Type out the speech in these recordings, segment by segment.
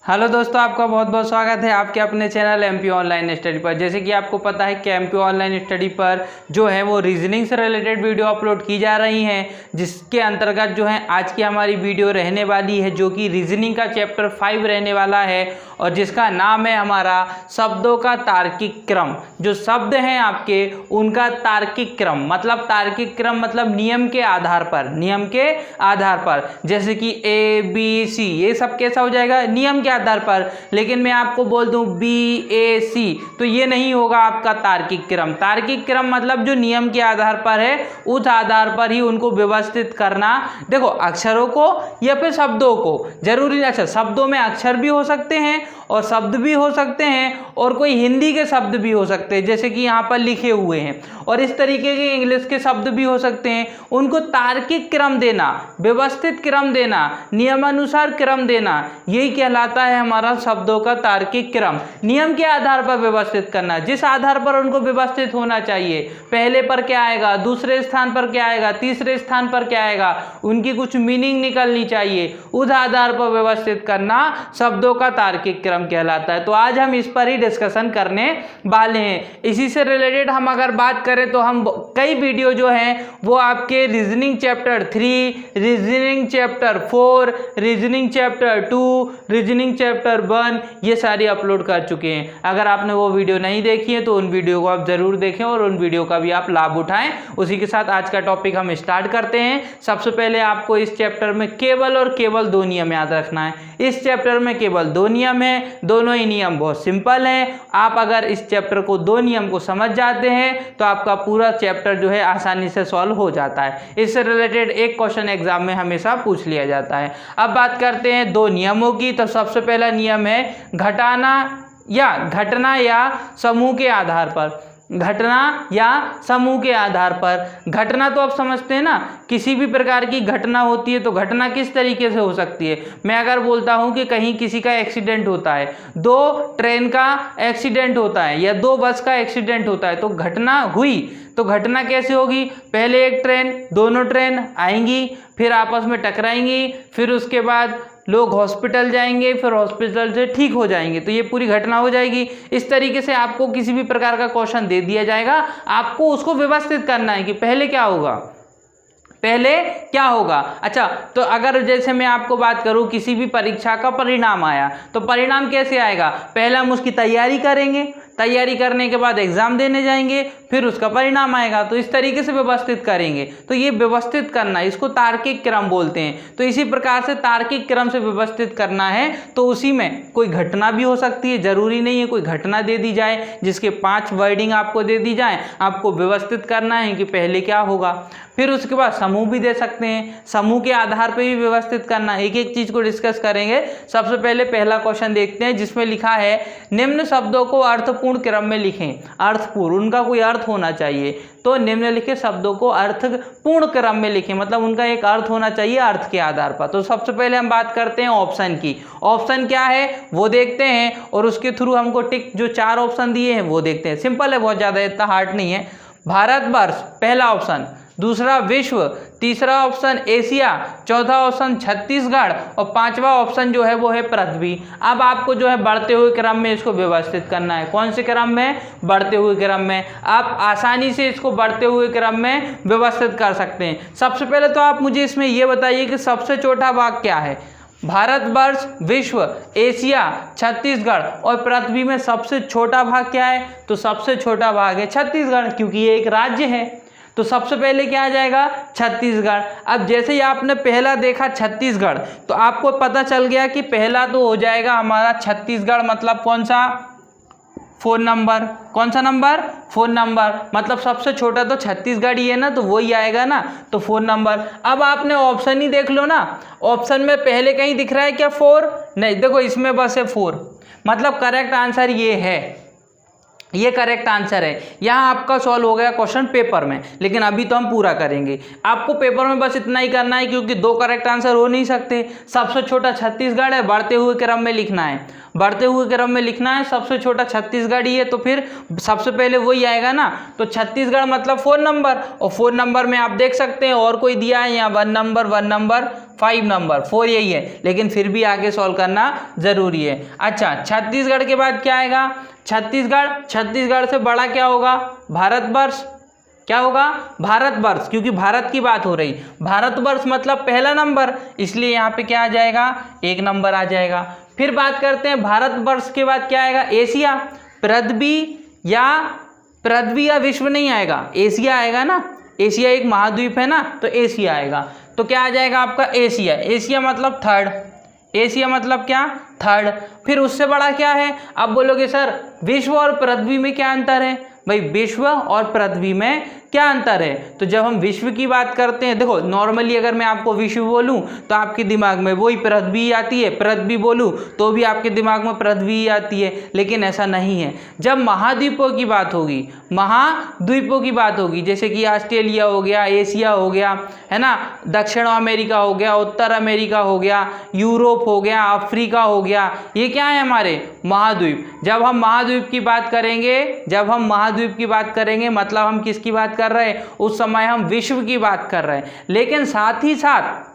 Hello दोस्तों, आपका बहुत बहुत स्वागत है आपके अपने चैनल एमपी ऑनलाइन स्टडी पर। जैसे कि आपको पता है कि एमपी ऑनलाइन स्टडी पर जो है वो रीजनिंग से रिलेटेड वीडियो अपलोड की जा रही हैं, जिसके अंतर्गत जो है आज की हमारी वीडियो रहने वाली है, जो कि रीजनिंग का चैप्टर 5 रहने वाला है और जिसका नाम है हमारा शब्दों का तार्किक क्रम। जो शब्द हैं आपके उनका तार्किक क्रम मतलब नियम के आधार पर, जैसे कि ए बी सी ये सब कैसा हो जाएगा, नियम के आधार पर। लेकिन मैं आपको बोल दूं बी ए सी तो ये नहीं होगा आपका तार्किक क्रम। तार्किक क्रम मतलब जो नियम के आधार पर है उस आधार पर ही उनको व्यवस्थित करना। देखो, अक्षरों को या फिर शब्दों को जरूरी, अच्छा शब्दों में अक्षर भी हो सकते हैं और शब्द भी हो सकते हैं और कोई हिंदी के शब्द भी हो सकते हैं जैसे कि यहाँ पर लिखे हुए हैं, और इस तरीके के इंग्लिश के शब्द भी हो सकते हैं। उनको तार्किक क्रम देना, व्यवस्थित क्रम देना, नियमानुसार क्रम देना, यही कहलाता है हमारा शब्दों का तार्किक क्रम। नियम के आधार पर व्यवस्थित करना, जिस आधार पर उनको व्यवस्थित होना चाहिए, पहले पर क्या आएगा, दूसरे स्थान पर क्या आएगा, तीसरे स्थान पर क्या आएगा, उनकी कुछ मीनिंग निकलनी चाहिए, उस आधार पर व्यवस्थित करना शब्दों का तार्किक क्रम कहलाता है। तो आज हम इस पर ही डिस्कशन करने वाले हैं। इसी से रिलेटेड हम अगर बात करें तो हम कई वीडियो जो हैं वो आपके reasoning chapter 3, reasoning chapter 4, reasoning chapter 2, reasoning chapter 1 ये सारी अपलोड कर चुके हैं। अगर आपने वो वीडियो नहीं देखी है तो उन वीडियो को आप जरूर देखें और उन वीडियो का भी आप लाभ उठाएं। उसी के साथ आज का टॉपिक हम स्टार्ट करते हैं। सबसे पहले आपको इस चैप्टर में केवल और केवल 2 नियम याद रखना है। इस चैप्टर में केवल 2 नियम है, दोनों ही नियम बहुत सिंपल हैं। आप अगर इस चैप्टर को 2 नियम को समझ जाते हैं तो आपका पूरा चैप्टर जो है आसानी से सॉल्व हो जाता है। इससे रिलेटेड एक क्वेश्चन एग्जाम में हमेशा पूछ लिया जाता है। अब बात करते हैं 2 नियमों की। तो सबसे पहला नियम है घटना या समूह के आधार पर। घटना या समूह के आधार पर। घटना तो आप समझते हैं ना, किसी भी प्रकार की घटना होती है तो घटना किस तरीके से हो सकती है। मैं अगर बोलता हूं कि कहीं किसी का एक्सीडेंट होता है, 2 ट्रेन का एक्सीडेंट होता है या 2 बस का एक्सीडेंट होता है तो घटना हुई। तो घटना कैसे होगी, पहले एक ट्रेन, दोनों ट्रेन आएंगी, फिर आपस में टकराएंगी, फिर उसके बाद लोग हॉस्पिटल जाएंगे, फिर हॉस्पिटल से ठीक हो जाएंगे, तो ये पूरी घटना हो जाएगी। इस तरीके से आपको किसी भी प्रकार का क्वेश्चन दे दिया जाएगा, आपको उसको व्यवस्थित करना है कि पहले क्या होगा। अच्छा, तो अगर जैसे मैं आपको बात करूं किसी भी परीक्षा का परिणाम आया तो परिणाम कैसे आएगा, पहले हम उसकी तैयारी करेंगे, तैयारी करने के बाद एग्जाम देने जाएंगे, फिर उसका परिणाम आएगा। तो इस तरीके से व्यवस्थित करेंगे। तो ये व्यवस्थित करना, इसको तार्किक क्रम बोलते हैं। तो इसी प्रकार से तार्किक क्रम से व्यवस्थित करना है तो उसी में कोई घटना भी हो सकती है, जरूरी नहीं है कोई घटना दे दी जाए जिसके 5 वर्डिंग आपको दे दी जाए। आपको व्यवस्थित करना है कि पहले क्या होगा। फिर उसके बाद समूह भी दे सकते हैं, समूह के आधार पर भी व्यवस्थित करना। एक एक चीज को डिस्कस करेंगे। सबसे पहले पहला क्वेश्चन देखते हैं जिसमें लिखा है निम्न शब्दों को अर्थपूर्ण क्रम में लिखें। अर्थपूर्ण, उनका कोई अर्थ होना चाहिए, तो निम्नलिखित शब्दों को अर्थपूर्ण क्रम में लिखें, मतलब उनका एक अर्थ होना चाहिए अर्थ के आधार पर। तो सबसे पहले हम बात करते हैं ऑप्शन की। ऑप्शन क्या है वो देखते हैं और उसके थ्रू हमको टिक जो 4 ऑप्शन दिए हैं वो देखते हैं। सिंपल है, बहुत ज़्यादा इतना हार्ड नहीं है। भारतवर्ष पहला ऑप्शन, दूसरा विश्व, तीसरा ऑप्शन एशिया, चौथा ऑप्शन छत्तीसगढ़ और 5वां ऑप्शन जो है वो है पृथ्वी। अब आपको जो है बढ़ते हुए क्रम में इसको व्यवस्थित करना है। कौन से क्रम में, बढ़ते हुए क्रम में। आप आसानी से इसको बढ़ते हुए क्रम में व्यवस्थित कर सकते हैं। सबसे पहले तो आप मुझे इसमें ये बताइए कि सबसे छोटा भाग क्या है। भारतवर्ष, विश्व, एशिया, छत्तीसगढ़ और पृथ्वी में सबसे छोटा भाग क्या है, तो सबसे छोटा भाग है छत्तीसगढ़, क्योंकि ये एक राज्य है। तो सबसे पहले क्या आ जाएगा, छत्तीसगढ़। अब जैसे ही आपने पहला देखा छत्तीसगढ़ तो आपको पता चल गया कि पहला तो हो जाएगा हमारा छत्तीसगढ़, मतलब कौन सा, 4 नंबर। कौन सा नंबर, 4 नंबर, मतलब सबसे छोटा तो छत्तीसगढ़ ही है ना, तो वही आएगा ना, तो 4 नंबर। अब आपने ऑप्शन ही देख लो ना, ऑप्शन में पहले कहीं दिख रहा है क्या 4, नहीं, देखो इसमें बस है 4, मतलब करेक्ट आंसर ये है, ये करेक्ट आंसर है। यहाँ आपका सॉल्व हो गया क्वेश्चन पेपर में, लेकिन अभी तो हम पूरा करेंगे। आपको पेपर में बस इतना ही करना है क्योंकि 2 करेक्ट आंसर हो नहीं सकते। सबसे छोटा छत्तीसगढ़ है, बढ़ते हुए क्रम में लिखना है, बढ़ते हुए क्रम में लिखना है, सबसे छोटा छत्तीसगढ़ ही है तो फिर सबसे पहले वही आएगा ना। तो छत्तीसगढ़ मतलब 4 नंबर, और 4 नंबर में आप देख सकते हैं और कोई दिया है यहाँ 1 नंबर, 1 नंबर, 5 नंबर, 4 यही है, लेकिन फिर भी आगे सॉल्व करना जरूरी है। अच्छा, छत्तीसगढ़ के बाद क्या आएगा? छत्तीसगढ़ से बड़ा क्या होगा? भारतवर्ष। क्या होगा? भारतवर्ष, क्योंकि भारत की बात हो रही। भारतवर्ष मतलब पहला नंबर, इसलिए यहाँ पे क्या आ जाएगा? 1 नंबर आ जाएगा। फिर बात करते हैं भारतवर्ष के बाद क्या आएगा? एशिया। पृथ्वी या विश्व नहीं आएगा, एशिया आएगा ना। एशिया एक महाद्वीप है ना, तो एशिया आएगा। तो क्या आ जाएगा आपका? एशिया। एशिया मतलब थर्ड। एशिया मतलब क्या? थर्ड। फिर उससे बड़ा क्या है? अब बोलोगे सर विश्व और पृथ्वी में क्या अंतर है? भाई विश्व और पृथ्वी में क्या अंतर है? तो जब हम विश्व की बात करते हैं, देखो नॉर्मली अगर मैं आपको विश्व बोलूं तो आपके दिमाग में वही पृथ्वी आती है, पृथ्वी बोलूं तो भी आपके दिमाग में पृथ्वी आती है, लेकिन ऐसा नहीं है। जब महाद्वीपों की बात होगी, महाद्वीपों की बात होगी, जैसे कि ऑस्ट्रेलिया हो गया, एशिया हो गया, है ना, दक्षिण अमेरिका हो गया, उत्तर अमेरिका हो गया, यूरोप हो गया, अफ्रीका हो गया, ये क्या है? हमारे महाद्वीप। जब हम महाद्वीप की बात करेंगे, मतलब हम किसकी बात कर रहे हैं? उस समय हम विश्व की बात कर रहे हैं। लेकिन साथ ही साथ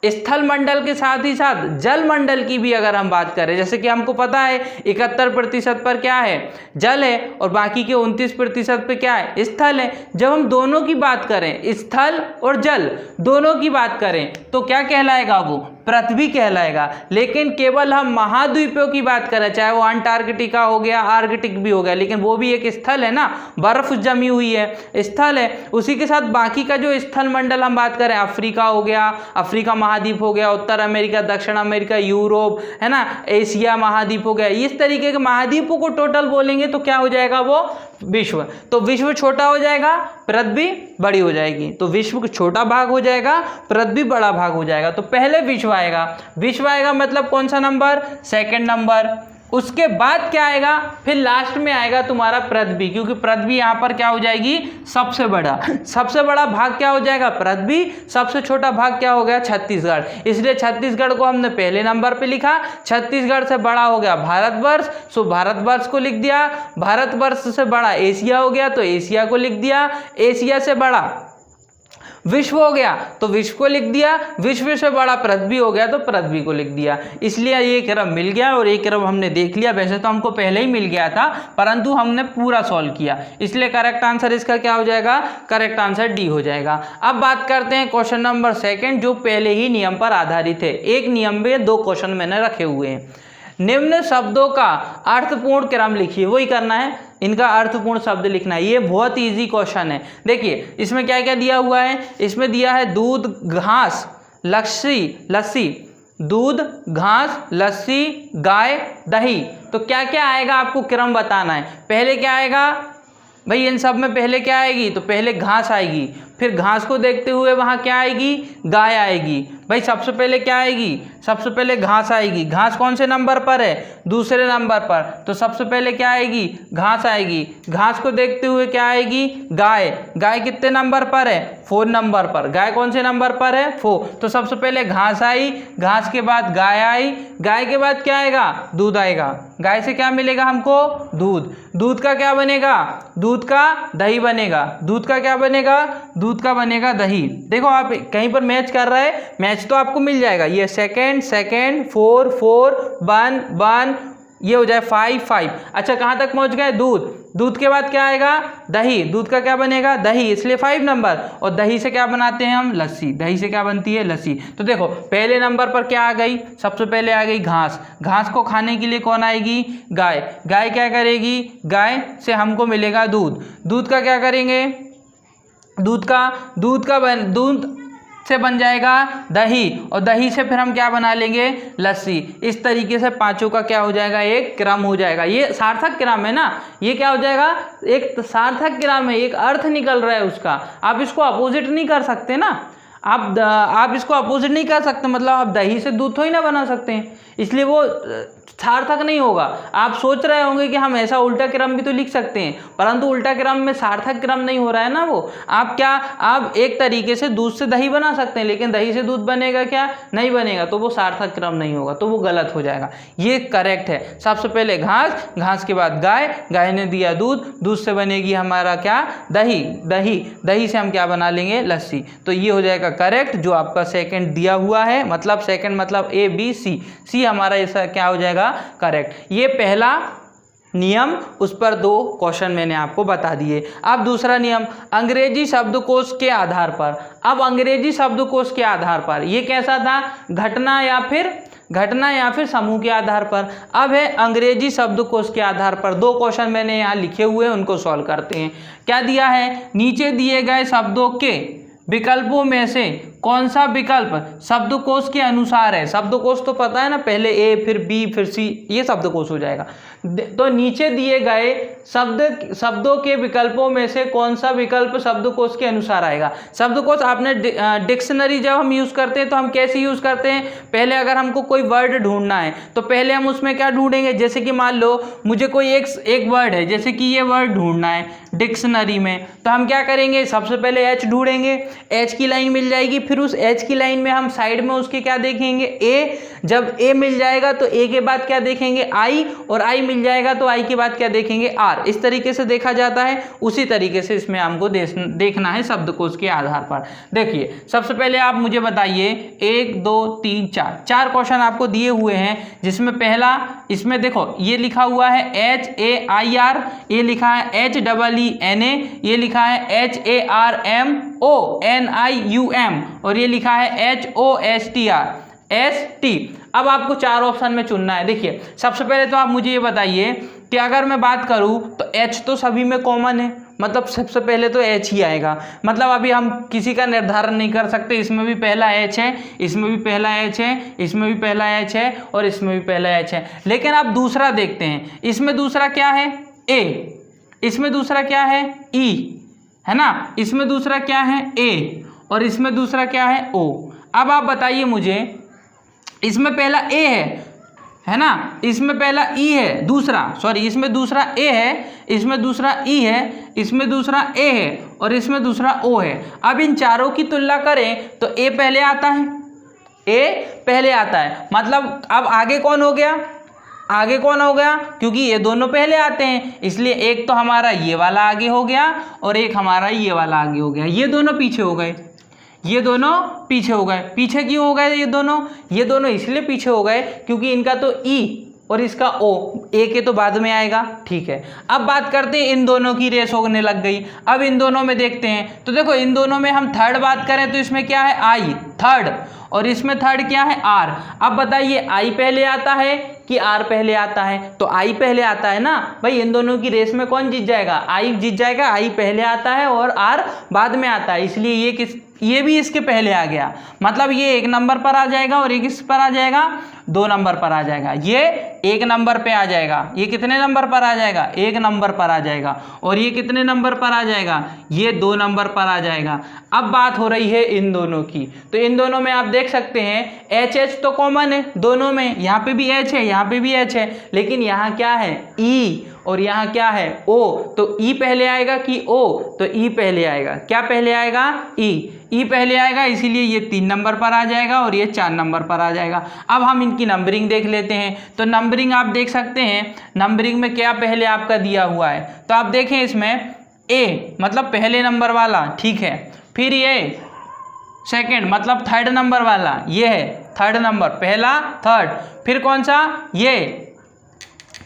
स्थल मंडल के साथ ही साथ जल मंडल की भी अगर हम बात करें, जैसे कि हमको पता है 71% पर क्या है? जल है, और बाकी के 29% पे क्या है? स्थल है। जब हम दोनों की बात करें, स्थल और जल दोनों की बात करें, तो क्या कहलाएगा? वो पृथ्वी कहलाएगा। लेकिन केवल हम महाद्वीपों की बात करें, चाहे वो अंटार्कटिका हो गया, आर्कटिक भी हो गया, लेकिन वो भी एक स्थल है ना, बर्फ जमी हुई है, स्थल है। उसी के साथ बाकी का जो स्थल मंडल हम बात करें, अफ्रीका हो गया, अफ्रीका महाद्वीप हो गया, उत्तर अमेरिका, दक्षिण अमेरिका, यूरोप, है ना, एशिया महाद्वीप हो गया, इस तरीके के महाद्वीपों को टोटल बोलेंगे तो क्या हो जाएगा? वो विश्व। तो विश्व छोटा हो जाएगा, पृथ्वी बड़ी हो जाएगी। तो विश्व छोटा भाग हो जाएगा, पृथ्वी बड़ा भाग हो जाएगा। तो पहले विश्व आएगा। विश्व आएगा मतलब कौन सा नंबर? 2nd number. उसके बाद क्या आएगा? फिर लास्ट में आएगा तुम्हारा पृथ्वी, क्योंकि पृथ्वी यहाँ पर क्या हो जाएगी? सबसे बड़ा। सबसे बड़ा भाग क्या हो जाएगा? पृथ्वी। सबसे छोटा भाग क्या हो गया? छत्तीसगढ़। इसलिए छत्तीसगढ़ को हमने पहले नंबर पे लिखा। छत्तीसगढ़ से बड़ा हो गया भारतवर्ष, सो भारतवर्ष को लिख दिया। भारतवर्ष से बड़ा एशिया हो गया, तो एशिया को लिख दिया। एशिया से बड़ा विश्व हो गया, तो विश्व को लिख दिया। विश्व से बड़ा पृथ्वी हो गया, तो पृथ्वी को लिख दिया। इसलिए ये क्रम मिल गया और ये क्रम हमने देख लिया। वैसे तो हमको पहले ही मिल गया था, परंतु हमने पूरा सॉल्व किया, इसलिए करेक्ट आंसर इसका क्या हो जाएगा? करेक्ट आंसर डी हो जाएगा। अब बात करते हैं क्वेश्चन नंबर 2, जो पहले ही नियम पर आधारित है। एक नियम में 2 क्वेश्चन मैंने रखे हुए हैं। निम्न शब्दों का अर्थपूर्ण क्रम लिखिए, वही करना है, इनका अर्थपूर्ण शब्द लिखना है। ये बहुत इजी क्वेश्चन है। देखिए इसमें क्या क्या दिया हुआ है? इसमें दिया है दूध, घास, लस्सी, दूध, घास, लस्सी, गाय, दही। तो क्या क्या आएगा आपको क्रम बताना है। पहले क्या आएगा भाई? इन सब में पहले क्या आएगी? तो पहले घास आएगी, फिर घास को देखते हुए वहाँ क्या आएगी? गाय आएगी। भाई सबसे पहले क्या आएगी? सबसे पहले घास आएगी। घास कौन से नंबर पर है? 2रे नंबर पर। तो सबसे पहले क्या आएगी? घास आएगी। घास को देखते हुए क्या आएगी? गाय। गाय कितने नंबर पर है? 4 नंबर पर। गाय कौन से नंबर पर है? 4। तो सबसे पहले घास आई, घास के बाद गाय आई, गाय के बाद क्या आएगा? दूध आएगा। गाय से क्या मिलेगा हमको? दूध। दूध का क्या बनेगा? दूध का दही बनेगा। दूध का क्या बनेगा? दूध का बनेगा दही। देखो आप कहीं पर मैच कर रहे हैं, मैच तो आपको मिल जाएगा। ये सेकंड 4 4 1 1, ये हो जाए 5 5। अच्छा कहाँ तक पहुँच गए? दूध। दूध के बाद क्या आएगा? दही। दूध का क्या बनेगा? दही, इसलिए 5 नंबर। और दही से क्या बनाते हैं हम? लस्सी। दही से क्या बनती है? लस्सी। तो देखो पहले नंबर पर क्या आ गई? सबसे पहले आ गई घास। घास को खाने के लिए कौन आएगी? गाय। गाय क्या करेगी? गाय से हमको मिलेगा दूध। दूध का क्या करेंगे? दूध से बन जाएगा दही, और दही से फिर हम क्या बना लेंगे? लस्सी। इस तरीके से 5 का क्या हो जाएगा? एक क्रम हो जाएगा। ये सार्थक क्रम है ना, ये क्या हो जाएगा? एक सार्थक क्रम है, एक अर्थ निकल रहा है उसका। आप इसको अपोजिट नहीं कर सकते ना, आप इसको अपोजिट नहीं कर सकते, मतलब आप दही से दूध थोड़ी ना बना सकते हैं, इसलिए वो सार्थक नहीं होगा। आप सोच रहे होंगे कि हम ऐसा उल्टा क्रम भी तो लिख सकते हैं, परंतु उल्टा क्रम में सार्थक क्रम नहीं हो रहा है ना वो। आप एक तरीके से दूध से दही बना सकते हैं, लेकिन दही से दूध बनेगा क्या? नहीं बनेगा, तो वो सार्थक क्रम नहीं होगा, तो वो गलत हो जाएगा। ये करेक्ट है। सबसे पहले घास, घास के बाद गाय, गाय ने दिया दूध, दूध से बनेगी हमारा क्या? दही, दही से हम क्या बना लेंगे? लस्सी। तो ये हो जाएगा जाएगा करेक्ट, जो आपका सेकंड दिया हुआ है, मतलब सेकंड मतलब ए बी सी, सी हमारा ऐसा क्या हो जाएगा करेक्ट। ये पहला नियम, उस पर 2 क्वेश्चन मैंने आपको बता दिए। अब दूसरा नियम, अंग्रेजी शब्दकोश के आधार पर। अब अंग्रेजी शब्दकोश के आधार पर ये कैसा था, घटना या फिर समूह के आधार पर। अब है अंग्रेजी शब्दकोश के आधार पर। 2 क्वेश्चन मैंने यहाँ लिखे हुए हैं, उनको सॉल्व करते हैं। क्या दिया है, नीचे दिए गए शब्दों के विकल्पों में से कौन सा विकल्प शब्दकोश के अनुसार है। शब्दकोश तो पता है ना, पहले ए फिर बी फिर सी, ये शब्दकोश हो जाएगा। तो नीचे दिए गए शब्दों के विकल्पों में से कौन सा विकल्प शब्दकोश के अनुसार आएगा। शब्दकोश आपने डिक्शनरी जब हम यूज़ करते हैं तो हम कैसे यूज़ करते हैं, पहले अगर हमको कोई वर्ड ढूंढना है तो पहले हम उसमें क्या ढूंढेंगे, जैसे कि मान लो मुझे कोई एक वर्ड है, जैसे कि ये वर्ड ढूंढना है डिक्शनरी में, तो हम क्या करेंगे, सबसे पहले एच ढूंढेंगे, एच की लाइन मिल जाएगी, फिर उस एच की लाइन में हम साइड में उसके क्या देखेंगे ए, जब ए मिल जाएगा तो ए के बाद क्या देखेंगे आई, और आई मिल जाएगा तो आई के बाद क्या देखेंगे आर। इस तरीके से देखा जाता है, उसी तरीके से इसमें हमको देखना है शब्दकोश के आधार पर। देखिए सबसे पहले आप मुझे बताइए 1 2 3 4 क्वेश्चन आपको दिए हुए हैं, जिसमें पहला, इसमें देखो ये लिखा हुआ है HAIR, ये लिखा है HEENA, ये लिखा है HARMONIUM, और ये लिखा है HOSTRST। अब आपको 4 ऑप्शन में चुनना है। देखिए सबसे पहले तो आप मुझे ये बताइए कि अगर मैं बात करूं तो H तो सभी में कॉमन है, मतलब सबसे पहले तो H ही आएगा। मतलब अभी हम किसी का निर्धारण नहीं कर सकते, इसमें भी पहला H है, इसमें भी पहला H है, इसमें भी पहला H है, और इसमें भी पहला H है। लेकिन आप दूसरा देखते हैं, इसमें दूसरा क्या है A, इसमें दूसरा क्या है E, है ना, इसमें दूसरा क्या है A, और इसमें दूसरा क्या है O। अब आप बताइए मुझे, इसमें पहला A है ना, इसमें पहला E है, दूसरा सॉरी इसमें दूसरा A है, इसमें दूसरा E है, इसमें दूसरा A है, और इसमें दूसरा O है। अब इन चारों की तुलना करें तो A पहले आता है, A पहले आता है, मतलब अब आगे कौन हो गया, आगे कौन हो गया, क्योंकि ये दोनों पहले आते हैं, इसलिए एक तो हमारा ये वाला आगे हो गया और एक हमारा ये वाला आगे हो गया। ये दोनों पीछे हो गए, ये दोनों पीछे हो गए। पीछे क्यों हो गए ये दोनों इसलिए पीछे हो गए क्योंकि इनका तो ई और इसका ओ, ए के तो बाद में आएगा। ठीक है, अब बात करते हैं, इन दोनों की रेस होने लग गई। अब इन दोनों में देखते हैं, तो देखो इन दोनों में हम थर्ड बात करें तो इसमें क्या है आई, थर्ड, और इसमें थर्ड क्या है आर। अब बताइए आई पहले आता है कि आर पहले आता है, तो आई पहले आता है ना भाई। इन दोनों की रेस में कौन जीत जाएगा, आई जीत जाएगा। आई पहले आता है और आर बाद में आता है, इसलिए ये भी इसके पहले आ गया, मतलब ये 1 नंबर पर आ जाएगा और एक इस पर आ जाएगा 2 नंबर पर आ जाएगा। ये 1 नंबर पे आ जाएगा, ये कितने नंबर पर आ जाएगा 1 नंबर पर आ जाएगा, और ये कितने नंबर पर आ जाएगा, ये 2 नंबर पर आ जाएगा। अब बात हो रही है इन दोनों की, तो इन दोनों में आप देख सकते हैं एच एच तो कॉमन है दोनों में, यहाँ पे भी एच है, यहाँ पे भी एच है, लेकिन यहाँ क्या है ई और यहाँ क्या है ओ, तो ई पहले आएगा कि ओ, तो ई पहले आएगा। क्या पहले आएगा, ई पहले आएगा, इसीलिए ये 3 नंबर पर आ जाएगा और ये 4 नंबर पर आ जाएगा। अब हम इनकी नंबरिंग देख लेते हैं, तो नंबरिंग आप देख सकते हैं, नंबरिंग में क्या पहले आपका दिया हुआ है, तो आप देखें इसमें ए मतलब पहले नंबर वाला, ठीक है, फिर ये सेकंड मतलब थर्ड नंबर वाला, ये है थर्ड नंबर, पहला थर्ड, फिर कौन सा ये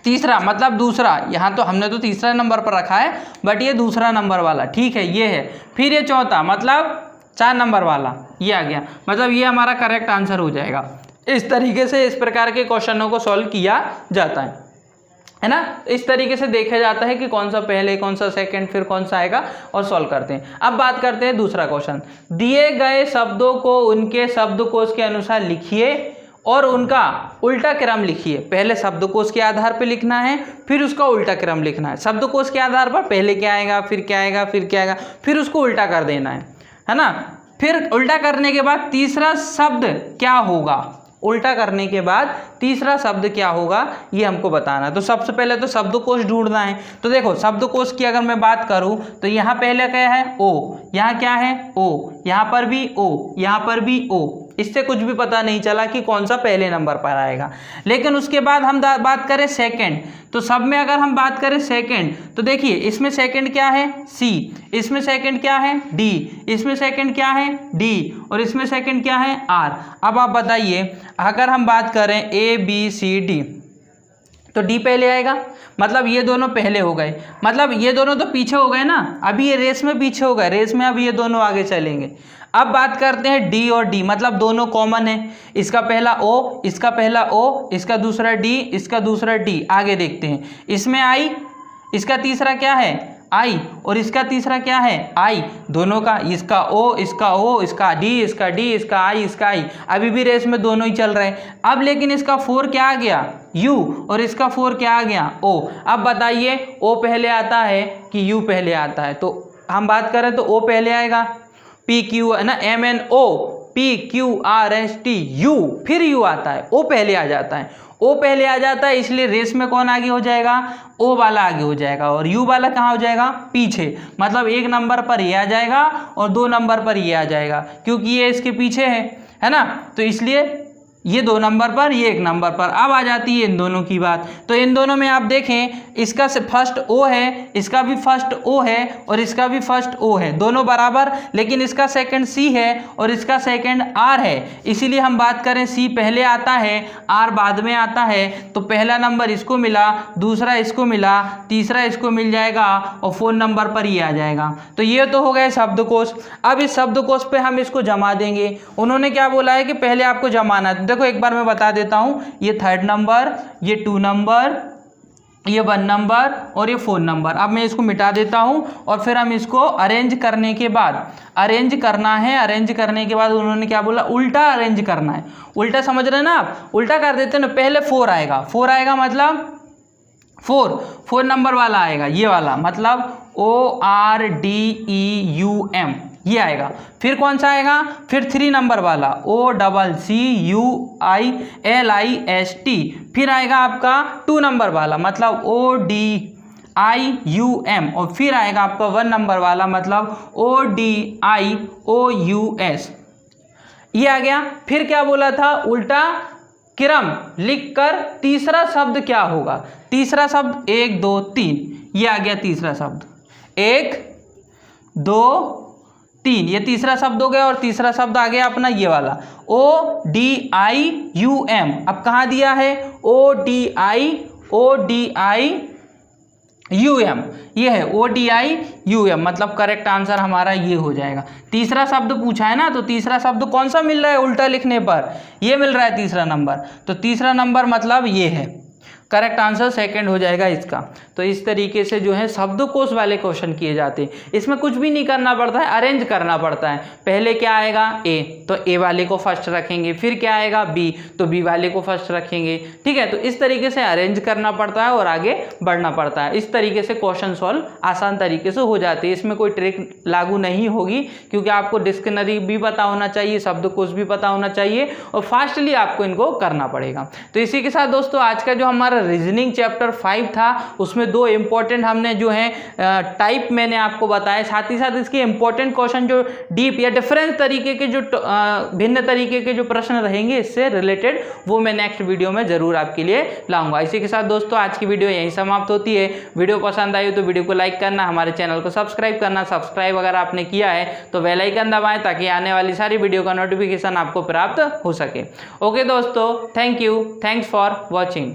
तीसरा मतलब दूसरा, यहाँ तो हमने तो तीसरा नंबर पर रखा है बट ये दूसरा नंबर वाला, ठीक है, ये है, फिर ये चौथा मतलब 4 नंबर वाला, ये आ गया, मतलब ये हमारा करेक्ट आंसर हो जाएगा। इस तरीके से इस प्रकार के क्वेश्चनों को सॉल्व किया जाता है ना। इस तरीके से देखा जाता है कि कौन सा पहले कौन सा सेकंड फिर कौन सा आएगा, और सॉल्व करते हैं। अब बात करते हैं दूसरा क्वेश्चन, दिए गए शब्दों को उनके शब्दकोश के अनुसार लिखिए और उनका उल्टा क्रम लिखिए। पहले शब्दकोश के आधार पर लिखना है, फिर उसका उल्टा क्रम लिखना है। शब्दकोश के आधार पर पहले क्या आएगा, फिर क्या आएगा, फिर क्या आएगा, फिर उसको उल्टा कर देना है ना। फिर उल्टा करने के बाद तीसरा शब्द क्या होगा, उल्टा करने के बाद तीसरा शब्द क्या होगा ये हमको बताना है। तो सबसे पहले तो शब्दकोश ढूंढना है। तो देखो शब्दकोश की अगर मैं बात करूं तो यहाँ पहले क्या है ओ, यहाँ क्या है ओ, यहाँ पर भी ओ, यहाँ पर भी ओ, इससे कुछ भी पता नहीं चला कि कौन सा पहले नंबर पर आएगा। लेकिन उसके बाद हम बात करें सेकंड, तो सब में अगर हम बात करें सेकंड तो देखिए इसमें सेकंड क्या है सी, इसमें सेकंड क्या है डी, इसमें सेकंड क्या है डी और इसमें सेकंड क्या है आर। अब आप बताइए अगर हम बात करें ए बी सी डी तो डी पहले आएगा, मतलब ये दोनों पहले हो गए, मतलब ये दोनों तो पीछे हो गए ना, अभी ये रेस में पीछे हो गए, रेस में अब ये दोनों आगे चलेंगे। अब बात करते हैं डी और डी, मतलब दोनों कॉमन है, इसका पहला ओ, इसका पहला ओ, इसका दूसरा डी, इसका दूसरा डी। आगे देखते हैं, इसमें आई, इसका तीसरा क्या है आई और इसका तीसरा क्या है आई, दोनों का, इसका ओ, इसका डी, इसका डी, इसका आई, इसका आई। अभी भी रेस में दोनों ही चल रहे हैं। अब लेकिन इसका 4 क्या आ गया यू और इसका 4 क्या आ गया ओ। अब बताइए ओ पहले आता है कि यू पहले आता है, तो हम बात करें तो ओ पहले आएगा, पी क्यू है ना, M N O P Q R S T U, फिर यू आता है, ओ पहले आ जाता है, ओ पहले आ जाता है, इसलिए रेस में कौन आगे हो जाएगा ओ वाला आगे हो जाएगा और यू वाला कहाँ हो जाएगा पीछे, मतलब 1 नंबर पर ये आ जाएगा और 2 नंबर पर ये आ जाएगा, क्योंकि ये इसके पीछे है ना, तो इसलिए ये 2 नंबर पर, ये 1 नंबर पर। अब आ जाती है इन दोनों की बात, तो इन दोनों में आप देखें इसका फर्स्ट ओ है, इसका भी फर्स्ट ओ है और इसका भी फर्स्ट ओ है, दोनों बराबर, लेकिन इसका सेकंड सी है और इसका सेकंड आर है। इसीलिए हम बात करें सी पहले आता है आर बाद में आता है, तो पहला नंबर इसको मिला, दूसरा इसको मिला, तीसरा इसको मिल जाएगा और 4 नंबर पर ये आ जाएगा। तो ये तो हो गए शब्दकोश। अब इस शब्दकोश पे हम इसको जमा देंगे। उन्होंने क्या बोला है कि पहले आपको जमाना, देखो एक बार मैं बता देता हूं, ये 3rd नंबर, ये 2 नंबर, ये 1 नंबर और ये 4 नंबर। अब मैं इसको मिटा देता हूं और फिर हम इसको अरेंज करने के बाद, अरेंज करना है, अरेंज करने के बाद उन्होंने क्या बोला उल्टा अरेंज करना है। उल्टा समझ रहे हैं ना आप, उल्टा कर देते हैं ना, पहले 4 आएगा, 4 आएगा मतलब 4 नंबर वाला आएगा, ये वाला मतलब ORDEUM ये आएगा। फिर कौन सा आएगा, फिर 3 नंबर वाला OCCUILIST, फिर आएगा आपका 2 नंबर वाला मतलब ODIUM और फिर आएगा आपका 1 नंबर वाला मतलब ODIOUS। ये आ गया। फिर क्या बोला था, उल्टा क्रम लिखकर तीसरा शब्द क्या होगा, तीसरा शब्द 1 2 3, ये आ गया तीसरा शब्द 1 2 3, ये तीसरा शब्द हो गया और तीसरा शब्द आ गया अपना ये वाला ODIUM। अब कहाँ दिया है ODIUM, ये है ODIUM, मतलब करेक्ट आंसर हमारा ये हो जाएगा। तीसरा शब्द पूछा है ना, तो तीसरा शब्द कौन सा मिल रहा है उल्टा लिखने पर, ये मिल रहा है तीसरा नंबर, तो तीसरा नंबर मतलब ये है, करेक्ट आंसर सेकंड हो जाएगा इसका। तो इस तरीके से जो है शब्दकोश वाले क्वेश्चन किए जाते हैं। इसमें कुछ भी नहीं करना पड़ता है, अरेंज करना पड़ता है। पहले क्या आएगा ए, तो ए वाले को फर्स्ट रखेंगे, फिर क्या आएगा बी, तो बी वाले को फर्स्ट रखेंगे, ठीक है। तो इस तरीके से अरेंज करना पड़ता है और आगे बढ़ना पड़ता है। इस तरीके से क्वेश्चन सॉल्व आसान तरीके से हो जाते हैं। इसमें कोई ट्रिक लागू नहीं होगी, क्योंकि आपको डिक्शनरी भी पता होना चाहिए, शब्दकोश भी पता होना चाहिए और फास्टली आपको इनको करना पड़ेगा। तो इसी के साथ दोस्तों आज का जो हमारा रीजनिंग चैप्टर 5 था उसमें 2 इंपॉर्टेंट हमने जो है टाइप मैंने आपको बताया, साथ ही साथ इसके इंपॉर्टेंट क्वेश्चन जो डीप या डिफरेंस तरीके के जो भिन्न तरीके के जो प्रश्न रहेंगे इससे रिलेटेड, वो मैं नेक्स्ट वीडियो में जरूर आपके लिए लाऊंगा। इसी के साथ दोस्तों आज की वीडियो यहीं समाप्त होती है। वीडियो पसंद आई तो वीडियो को लाइक करना, हमारे चैनल को सब्सक्राइब करना, सब्सक्राइब अगर आपने किया है तो बेल आइकन दबाएं ताकि आने वाली सारी वीडियो का नोटिफिकेशन आपको प्राप्त हो सके। ओके दोस्तों, thank you, thanks for watching.